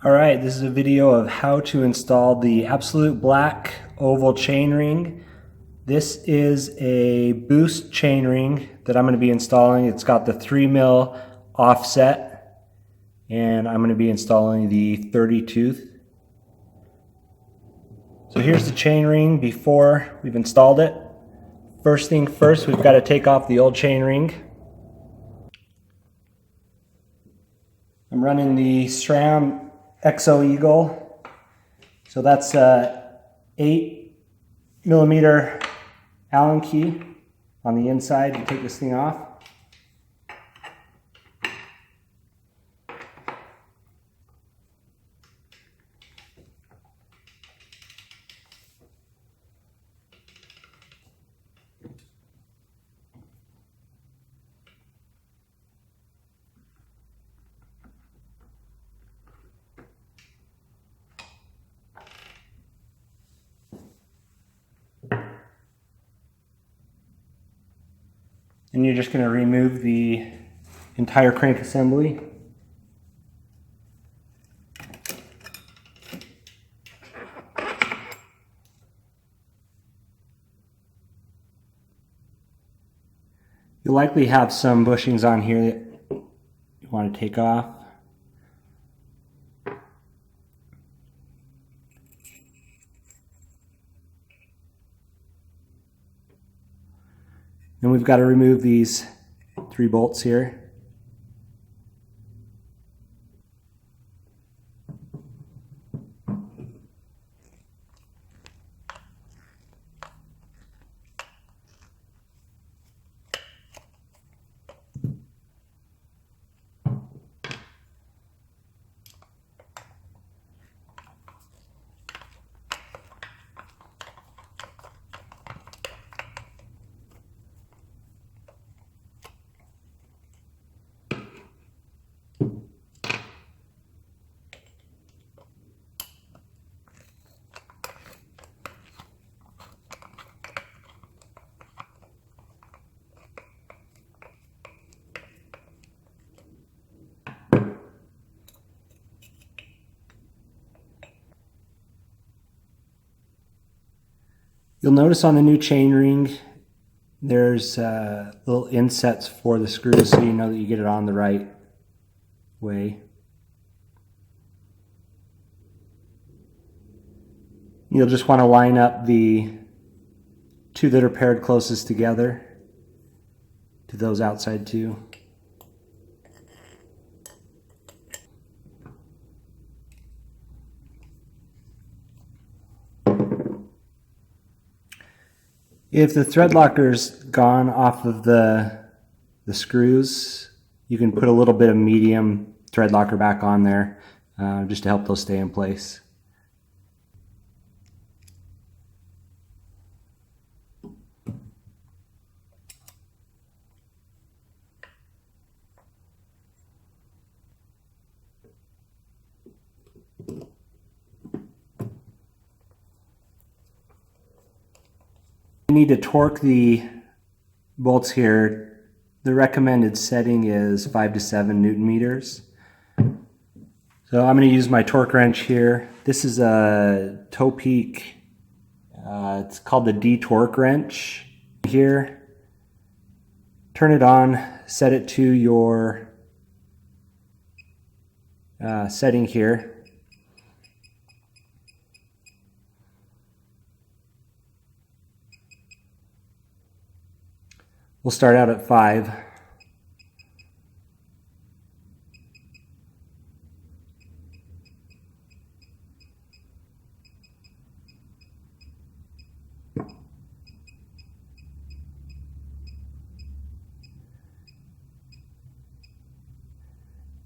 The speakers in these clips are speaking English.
Alright, this is a video of how to install the AbsoluteBlack Oval Chainring. This is a boost chainring that I'm going to be installing. It's got the 3mm offset, and I'm going to be installing the 30 tooth. So here's the chainring before we've installed it. First thing first, we've got to take off the old chainring. I'm running the SRAM Eagle, so that's a 8mm Allen key on the inside to take this thing off. And you're just going to remove the entire crank assembly. You'll likely have some bushings on here that you want to take off. Then we've got to remove these 3 bolts here. You'll notice on the new chainring there's little insets for the screws, so you know that you get it on the right way. You'll just want to line up the 2 that are paired closest together to those outside 2. If the thread locker's gone off of the screws, you can put a little bit of medium thread locker back on there just to help those stay in place. You need to torque the bolts here. The recommended setting is 5 to 7 Newton meters. So I'm going to use my torque wrench here. This is a toe peak. It's called the D-torque wrench. Here, turn it on, set it to your setting here. We'll start out at 5.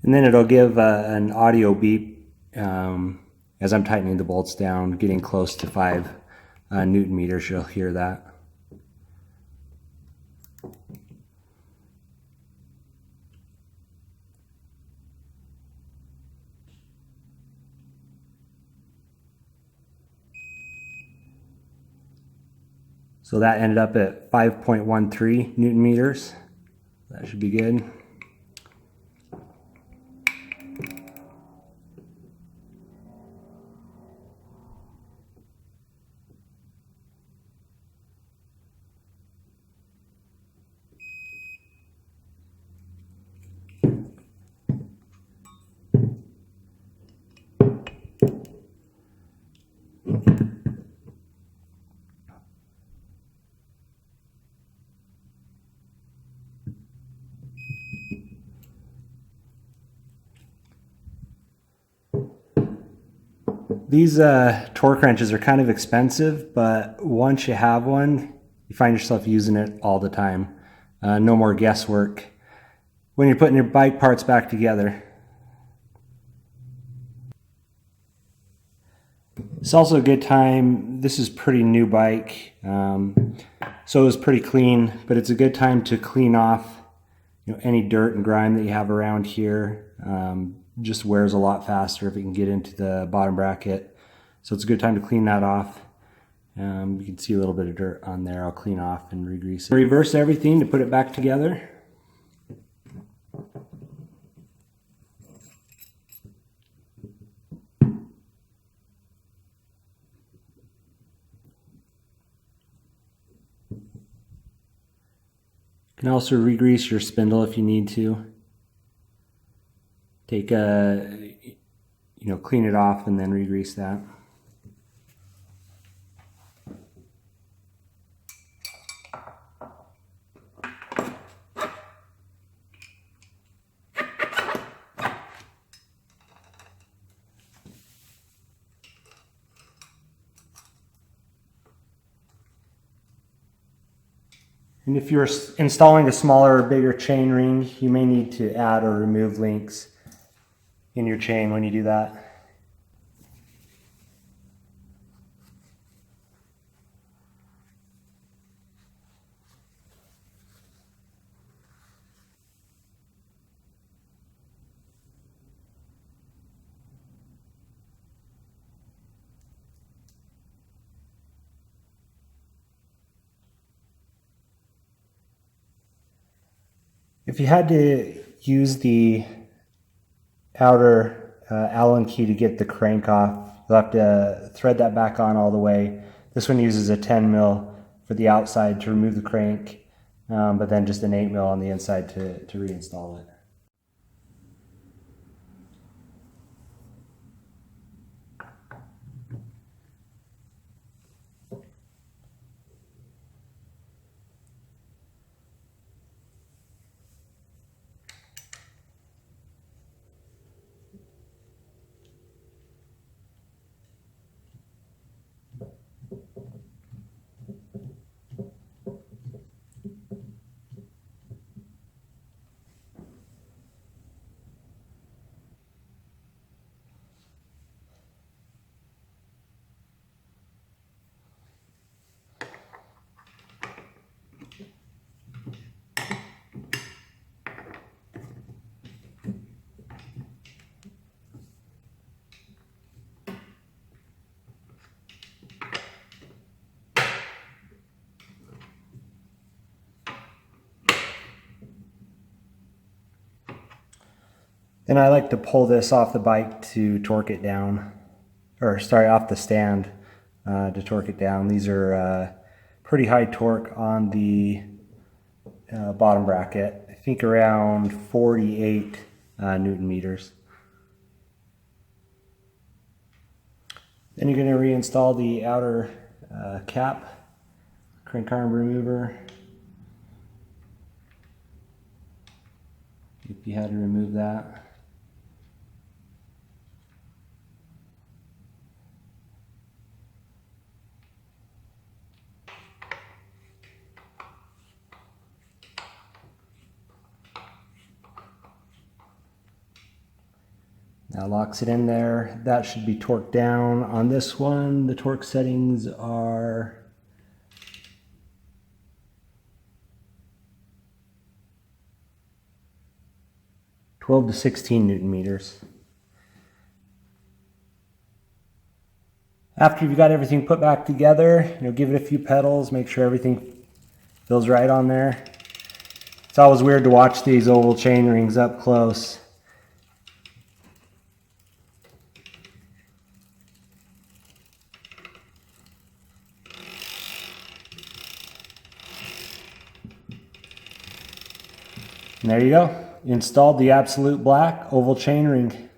And then it'll give an audio beep as I'm tightening the bolts down, getting close to 5 Newton meters. You'll hear that. So that ended up at 5.13 Newton meters. That should be good. These torque wrenches are kind of expensive, but once you have one, you find yourself using it all the time. No more guesswork when you're putting your bike parts back together. It's also a good time, this is a pretty new bike, so it was pretty clean, but it's a good time to clean off any dirt and grime that you have around here. Just wears a lot faster if it can get into the bottom bracket. So it's a good time to clean that off. You can see a little bit of dirt on there. I'll clean off and re-grease it. Reverse everything to put it back together. You can also re-grease your spindle if you need to. Take clean it off and then re-grease that. And if you're installing a smaller or bigger chain ring, you may need to add or remove links in your chain when you do that. If you had to use the outer Allen key to get the crank off, you'll have to thread that back on all the way. This one uses a 10 mil for the outside to remove the crank, but then just an 8 mil on the inside to reinstall it. Then I like to pull this off the bike to torque it down, or sorry, off the stand to torque it down. These are pretty high torque on the bottom bracket. I think around 48 Newton meters. Then you're going to reinstall the outer cap, crank arm remover. If you had to remove that. That locks it in there. That should be torqued down. On this one, the torque settings are 12 to 16 Newton meters. After you've got everything put back together, give it a few pedals, make sure everything feels right on there. It's always weird to watch these oval chain rings up close. And there you go. Installed the AbsoluteBlack Oval Chainring.